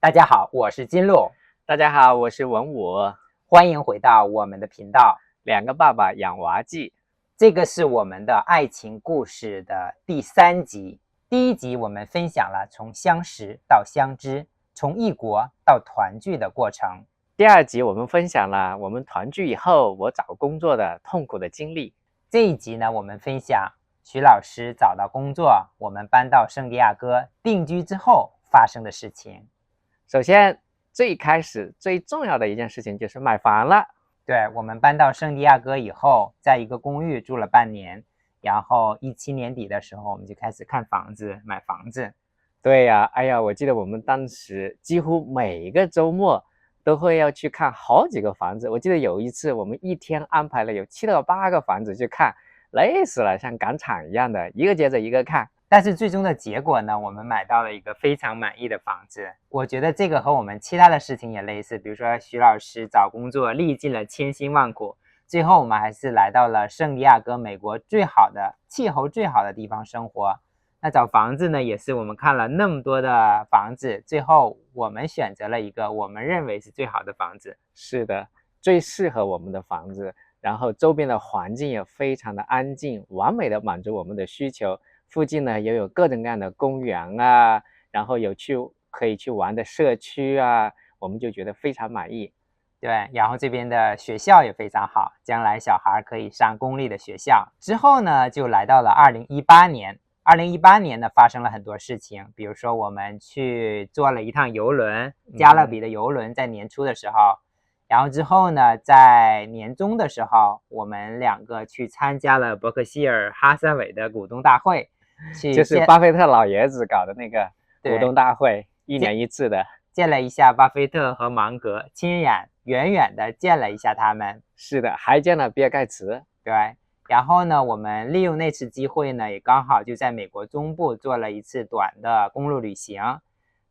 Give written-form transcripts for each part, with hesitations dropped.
大家好，我是金鹿，大家好，我是文武，欢迎回到我们的频道。两个爸爸养娃记，这个是我们的爱情故事的第3集。第1集我们分享了从相识到相知，从异国到团聚的过程。第2集我们分享了我们团聚以后我找工作的痛苦的经历。这一集呢，我们分享徐老师找到工作，我们搬到圣地亚哥定居之后发生的事情。首先最开始最重要的一件事情就是买房了。对，我们搬到圣地亚哥以后，在一个公寓住了半年，然后17年底的时候我们就开始看房子买房子。对呀，哎呀，我记得我们当时几乎每一个周末都会要去看好几个房子。我记得有一次我们一天安排了有7到8个房子去看，累死了，像赶场一样的，一个接着一个看。但是最终的结果呢，我们买到了一个非常满意的房子。我觉得这个和我们其他的事情也类似，比如说徐老师找工作历尽了千辛万苦，最后我们还是来到了圣地亚哥，美国最好的气候最好的地方生活。那找房子呢，也是我们看了那么多的房子，最后我们选择了一个我们认为是最好的房子。是的，最适合我们的房子，然后周边的环境也非常的安静，完美的满足我们的需求。附近呢也有各种各样的公园啊，然后有可以去玩的社区啊，我们就觉得非常满意。对，然后这边的学校也非常好，将来小孩可以上公立的学校。之后呢，就来到了2018年。2018年呢，发生了很多事情，比如说我们去坐了一趟邮轮，加勒比的邮轮，在年初的时候。然后之后呢，在年中的时候，我们2个去参加了伯克希尔哈撒韦的股东大会，就是巴菲特老爷子搞的那个股东大会，1年1次的，见了一下巴菲特和芒格，远远的见了一下他们。是的，还见了比尔盖茨。对，然后呢，我们利用那次机会呢，也刚好就在美国中部做了一次短的公路旅行。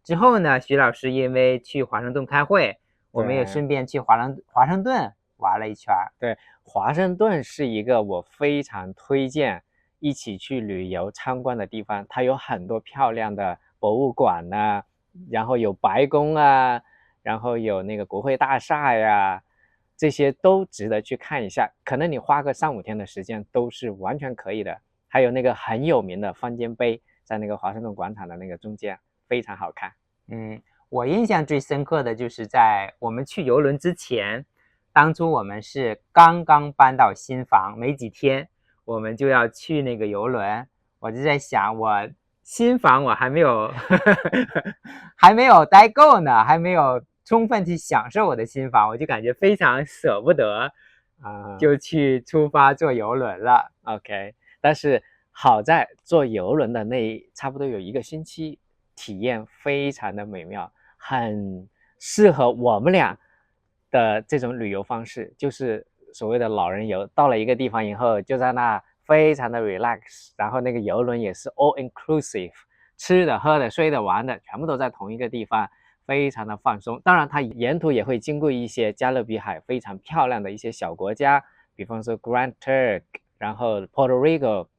之后呢，徐老师因为去华盛顿开会，我们也顺便去华盛顿玩了一圈。对，华盛顿是一个我非常推荐一起去旅游参观的地方，它有很多漂亮的博物馆啊，然后有白宫啊，然后有那个国会大厦呀，这些都值得去看一下。可能你花个3-5天的时间都是完全可以的。还有那个很有名的方尖碑，在那个华盛顿广场的那个中间，非常好看。我印象最深刻的就是在我们去邮轮之前，当初我们是刚刚搬到新房没几天，我们就要去那个邮轮。我就在想，我新房我还没有还没有待够呢，还没有充分去享受我的新房，我就感觉非常舍不得就去出发坐邮轮了。OK， 但是好在坐邮轮的差不多有1个星期，体验非常的美妙，很适合我们俩的这种旅游方式，就是所谓的老人游。到了一个地方以后，就在那非常的 relax， 然后那个邮轮也是 all inclusive， 吃的喝的睡的玩的全部都在同一个地方，非常的放松。当然它沿途也会经过一些加勒比海非常漂亮的一些小国家，比方说 Grand Turk， 然后 Puerto Rico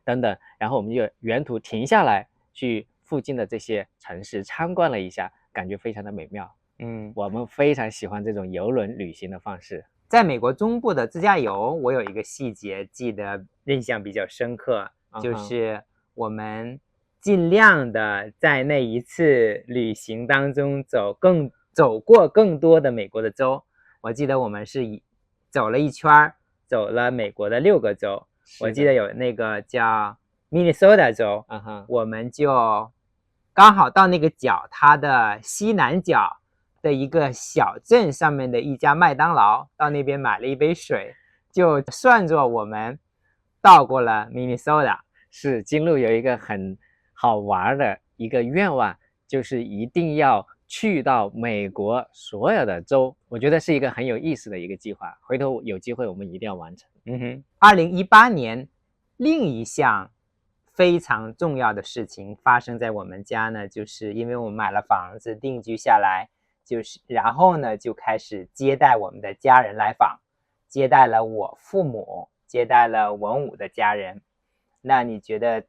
等等，然后我们就沿途停下来去附近的这些城市参观了一下，感觉非常的美妙。我们非常喜欢这种邮轮旅行的方式。在美国中部的自驾游，我有一个细节记得印象比较深刻，就是我们尽量的在那一次旅行当中走过更多的美国的州。我记得我们是走了一圈，走了美国的6个州。我记得有那个叫 Minnesota 州，我们就刚好到那个角，它的西南角的一个小镇上面的一家麦当劳，到那边买了一杯水，就算作我们到过了 Minnesota。 是，金鹿有一个很好玩的一个愿望，就是一定要去到美国所有的州，我觉得是一个很有意思的一个计划，回头有机会我们一定要完成。2018年另一项非常重要的事情发生在我们家呢，就是因为我们买了房子定居下来，然后呢就开始接待我们的家人来访，接待了我父母，接待了文武的家人。那你觉得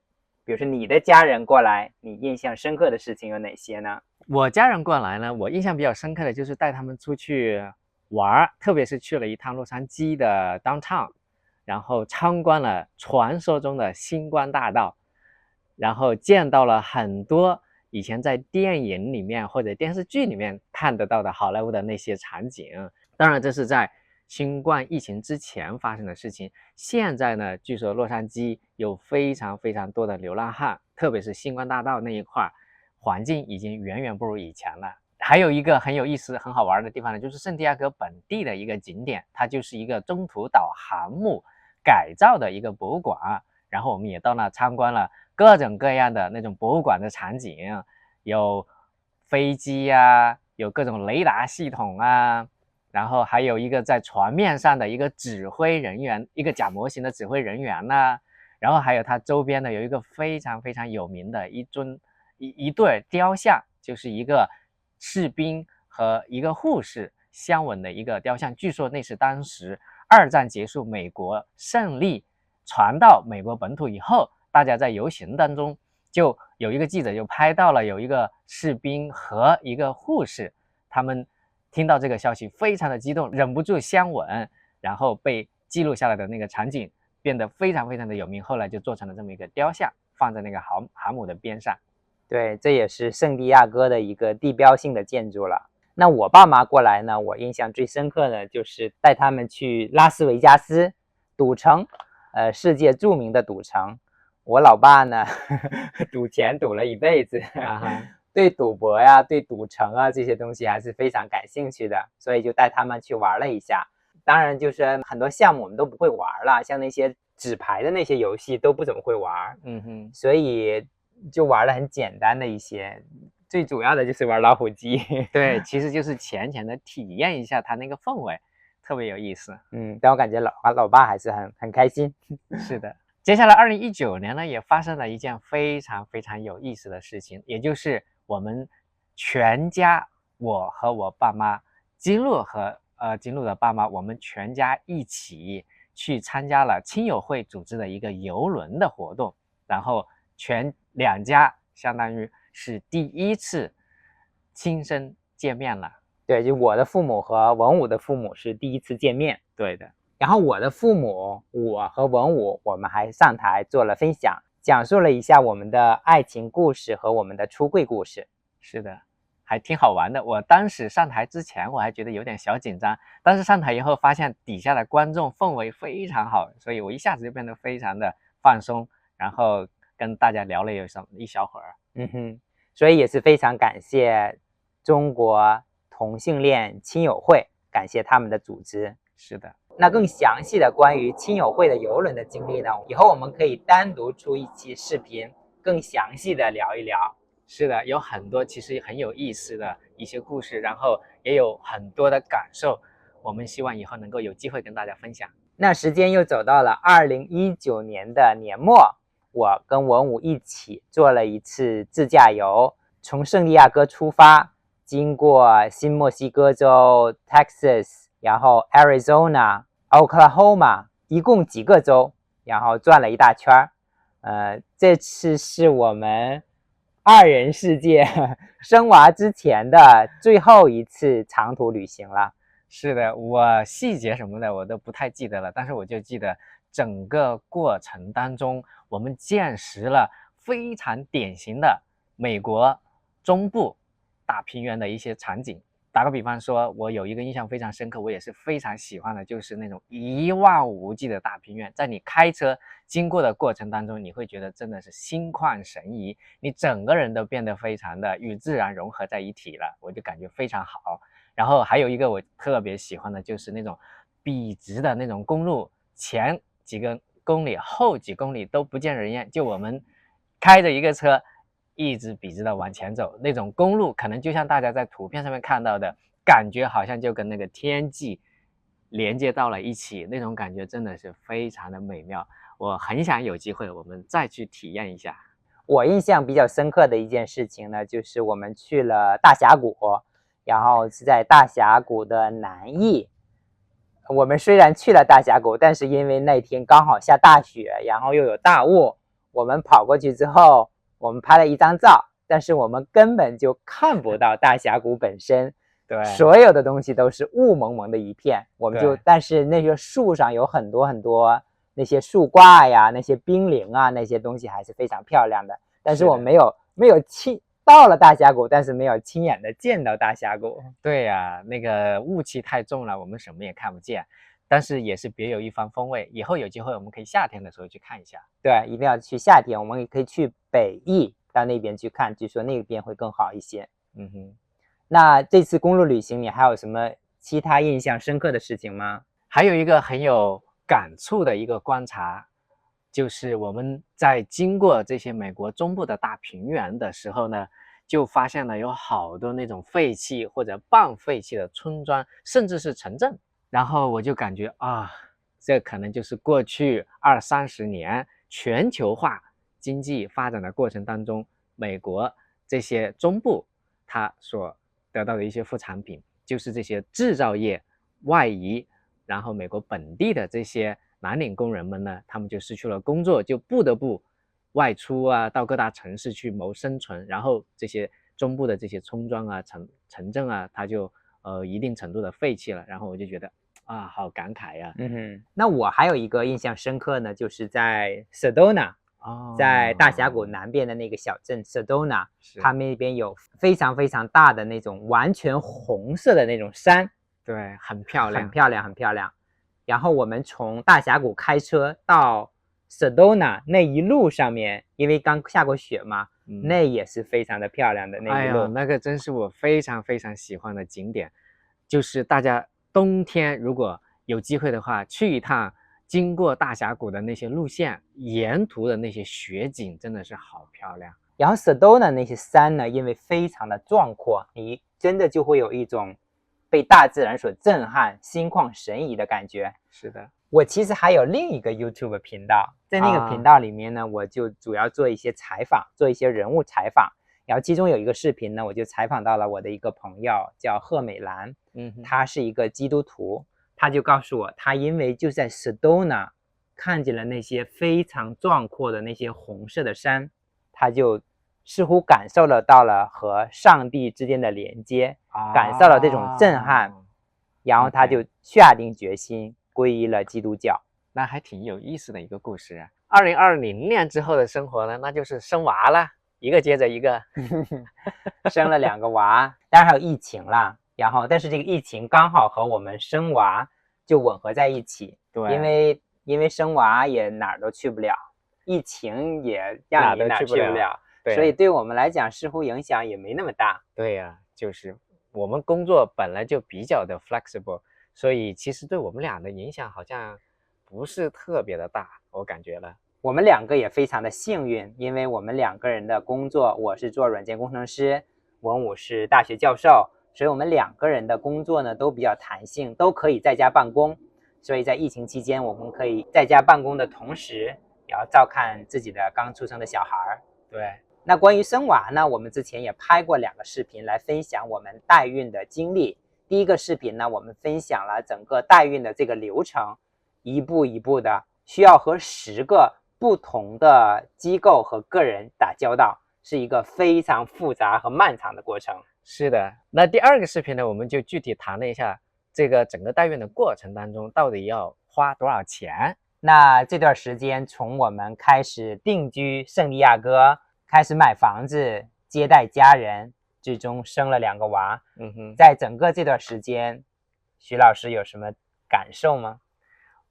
比如说你的家人过来，你印象深刻的事情有哪些呢？我家人过来呢，我印象比较深刻的就是带他们出去玩，特别是去了一趟洛杉矶的 downtown， 然后参观了传说中的星光大道，然后见到了很多以前在电影里面或者电视剧里面看得到的好莱坞的那些场景。当然这是在新冠疫情之前发生的事情。现在呢，据说洛杉矶有非常非常多的流浪汉，特别是星光大道那一块环境已经远远不如以前了。还有一个很有意思很好玩的地方呢，就是圣地亚哥本地的一个景点，它就是一个中途岛航母改造的一个博物馆。然后我们也到那参观了各种各样的那种博物馆的场景，有飞机啊，有各种雷达系统啊，然后还有一个在船面上的一个指挥人员，一个假模型的指挥人员呢，然后还有它周边的有一个非常非常有名的一对雕像，就是一个士兵和一个护士相吻的一个雕像。据说那是当时二战结束，美国胜利传到美国本土以后，大家在游行当中，就有一个记者就拍到了有一个士兵和一个护士，他们听到这个消息非常的激动，忍不住相吻，然后被记录下来的那个场景变得非常非常的有名，后来就做成了这么一个雕像，放在那个航母的边上。对，这也是圣地亚哥的一个地标性的建筑了。那我爸妈过来呢，我印象最深刻的就是带他们去拉斯维加斯赌城，世界著名的赌城。我老爸呢赌钱赌了一辈子，对赌博呀、对赌城啊这些东西还是非常感兴趣的，所以就带他们去玩了一下。当然就是很多项目我们都不会玩了，像那些纸牌的那些游戏都不怎么会玩，所以就玩了很简单的一些，最主要的就是玩老虎机。对，其实就是浅浅的体验一下它那个氛围，特别有意思。但我感觉老爸还是很开心。是的。接下来2019年呢，也发生了一件非常非常有意思的事情，也就是我们全家，我和我爸妈，金鹿的爸妈，我们全家一起去参加了亲友会组织的一个邮轮的活动，然后两家相当于是第一次亲身见面了。对，就我的父母和文武的父母是第一次见面。对的。然后我的父母，我和文武，我们还上台做了分享，讲述了一下我们的爱情故事和我们的出柜故事。是的，还挺好玩的。我当时上台之前我还觉得有点小紧张，但是上台以后发现底下的观众氛围非常好，所以我一下子就变得非常的放松，然后跟大家聊了一小会儿。所以也是非常感谢中国同性恋亲友会，感谢他们的组织。是的。那更详细的关于亲友会的邮轮的经历呢，以后我们可以单独出一期视频，更详细的聊一聊。是的，有很多其实很有意思的一些故事，然后也有很多的感受，我们希望以后能够有机会跟大家分享。那时间又走到了2019年的年末，我跟文武一起做了一次自驾游，从圣地亚哥出发，经过新墨西哥州、Texas， 然后 Arizona、Oklahoma， 一共几个州，然后转了一大圈。这次是我们2人世界生娃之前的最后一次长途旅行了。是的，我细节什么的我都不太记得了，但是我就记得整个过程当中，我们见识了非常典型的美国中部大平原的一些场景。打个比方说，我有一个印象非常深刻，我也是非常喜欢的，就是那种一望无际的大平原，在你开车经过的过程当中，你会觉得真的是心旷神怡，你整个人都变得非常的与自然融合在一起了，我就感觉非常好。然后还有一个我特别喜欢的就是那种笔直的那种公路，前几个公里后几公里都不见人烟，就我们开着一个车一直笔直的往前走，那种公路可能就像大家在图片上面看到的感觉，好像就跟那个天际连接到了一起，那种感觉真的是非常的美妙。我很想有机会我们再去体验一下。我印象比较深刻的一件事情呢，就是我们去了大峡谷，然后是在大峡谷的南翼。我们虽然去了大峡谷，但是因为那天刚好下大雪，然后又有大雾，我们跑过去之后，我们拍了一张照，但是我们根本就看不到大峡谷本身，对，所有的东西都是雾蒙蒙的一片，我们就但是那些树上有很多很多那些树挂呀，那些冰凌啊，那些东西还是非常漂亮的，但是我没有到了大峡谷，但是没有亲眼的见到大峡谷。对呀，那个雾气太重了，我们什么也看不见，但是也是别有一番风味。以后有机会我们可以夏天的时候去看一下。对，一定要去夏天，我们也可以去北翼到那边去看，据说那边会更好一些。那这次公路旅行你还有什么其他印象深刻的事情吗？还有一个很有感触的一个观察，就是我们在经过这些美国中部的大平原的时候呢，就发现了有好多那种废弃或者半废弃的村庄，甚至是城镇。然后我就感觉啊，这可能就是过去20-30年全球化经济发展的过程当中，美国这些中部它所得到的一些副产品，就是这些制造业外移，然后美国本地的这些蓝领工人们呢，他们就失去了工作，就不得不外出啊，到各大城市去谋生存，然后这些中部的这些村庄啊、城镇啊，它就一定程度的废弃了。然后我就觉得啊，好感慨呀。那我还有一个印象深刻呢，就是在 Sedona，在大峡谷南边的那个小镇 Sedona，他们那边有非常非常大的那种完全红色的那种山，对，很漂亮，很漂亮，很漂亮。然后我们从大峡谷开车到 Sedona 那一路上面，因为刚下过雪嘛，那也是非常的漂亮的那一路。那个真是我非常非常喜欢的景点，就是大家冬天如果有机会的话，去一趟经过大峡谷的那些路线，沿途的那些雪景真的是好漂亮。然后 Sedona 那些山呢，因为非常的壮阔，你真的就会有一种被大自然所震撼、心旷神怡的感觉。是的，我其实还有另一个 YouTube 频道，在那个频道里面呢，我就主要做一些采访，做一些人物采访。然后其中有一个视频呢，我就采访到了我的一个朋友，叫贺美兰，她是一个基督徒，她就告诉我，她因为就在 Sedona 看见了那些非常壮阔的那些红色的山，她就似乎感受到了和上帝之间的连接，感受了这种震撼，然后她就下定决心皈依了基督教。那还挺有意思的一个故事啊。2020年之后的生活呢，那就是生娃了，一个接着一个生了2个娃，当然还有疫情啦。然后但是这个疫情刚好和我们生娃就吻合在一起。对，因为生娃也哪儿都去不了，疫情也让你哪儿去不了，所以对我们来讲似乎影响也没那么大。对呀，就是我们工作本来就比较的 flexible， 所以其实对我们俩的影响好像不是特别的大，我感觉了。我们2个也非常的幸运，因为我们2个人的工作，我是做软件工程师，文武是大学教授，所以我们2个人的工作呢都比较弹性，都可以在家办公。所以在疫情期间，我们可以在家办公的同时，也要照看自己的刚出生的小孩。对，那关于生娃呢，我们之前也拍过2个视频来分享我们代孕的经历。第一个视频呢，我们分享了整个代孕的这个流程，一步一步的，需要和10个不同的机构和个人打交道，是一个非常复杂和漫长的过程。是的，那第2个视频呢，我们就具体谈了一下这个整个代孕的过程当中到底要花多少钱。那这段时间从我们开始定居圣地亚哥，开始买房子，接待家人，最终生了2个娃。在整个这段时间，徐老师有什么感受吗？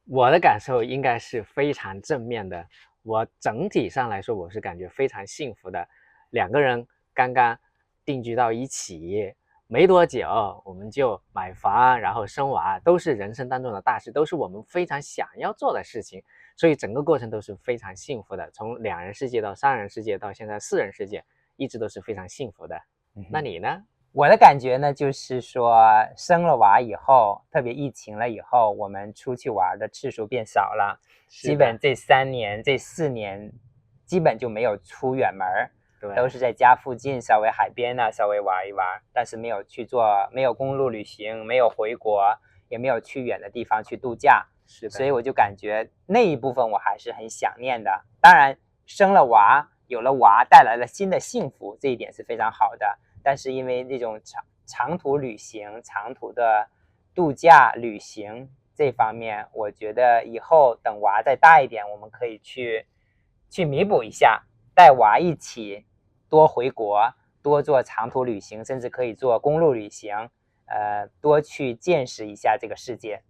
我的感受应该是非常正面的，我整体上来说我是感觉非常幸福的。2个人刚刚定居到一起没多久，我们就买房然后生娃，都是人生当中的大事，都是我们非常想要做的事情，所以整个过程都是非常幸福的，从2人世界到3人世界到现在4人世界，一直都是非常幸福的。那你呢？我的感觉呢，就是说生了娃以后，特别疫情了以后，我们出去玩的次数变少了，基本这3年这4年基本就没有出远门，都是在家附近稍微海边呢稍微玩一玩，但是没有公路旅行，没有回国，也没有去远的地方去度假。所以我就感觉那一部分我还是很想念的。当然生了娃有了娃带来了新的幸福，这一点是非常好的。但是因为这种长途旅行、长途的度假旅行这方面，我觉得以后等娃再大一点，我们可以去弥补一下，带娃一起多回国，多做长途旅行，甚至可以做公路旅行，多去见识一下这个世界。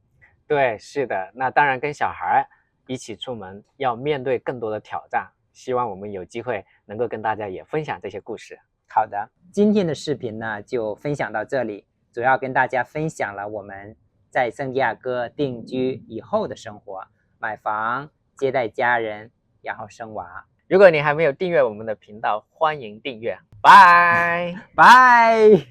对，是的，那当然跟小孩一起出门要面对更多的挑战，希望我们有机会能够跟大家也分享这些故事。好的，今天的视频呢就分享到这里，主要跟大家分享了我们在圣地亚哥定居以后的生活，买房、接待家人，然后生娃。如果你还没有订阅我们的频道，欢迎订阅，拜拜。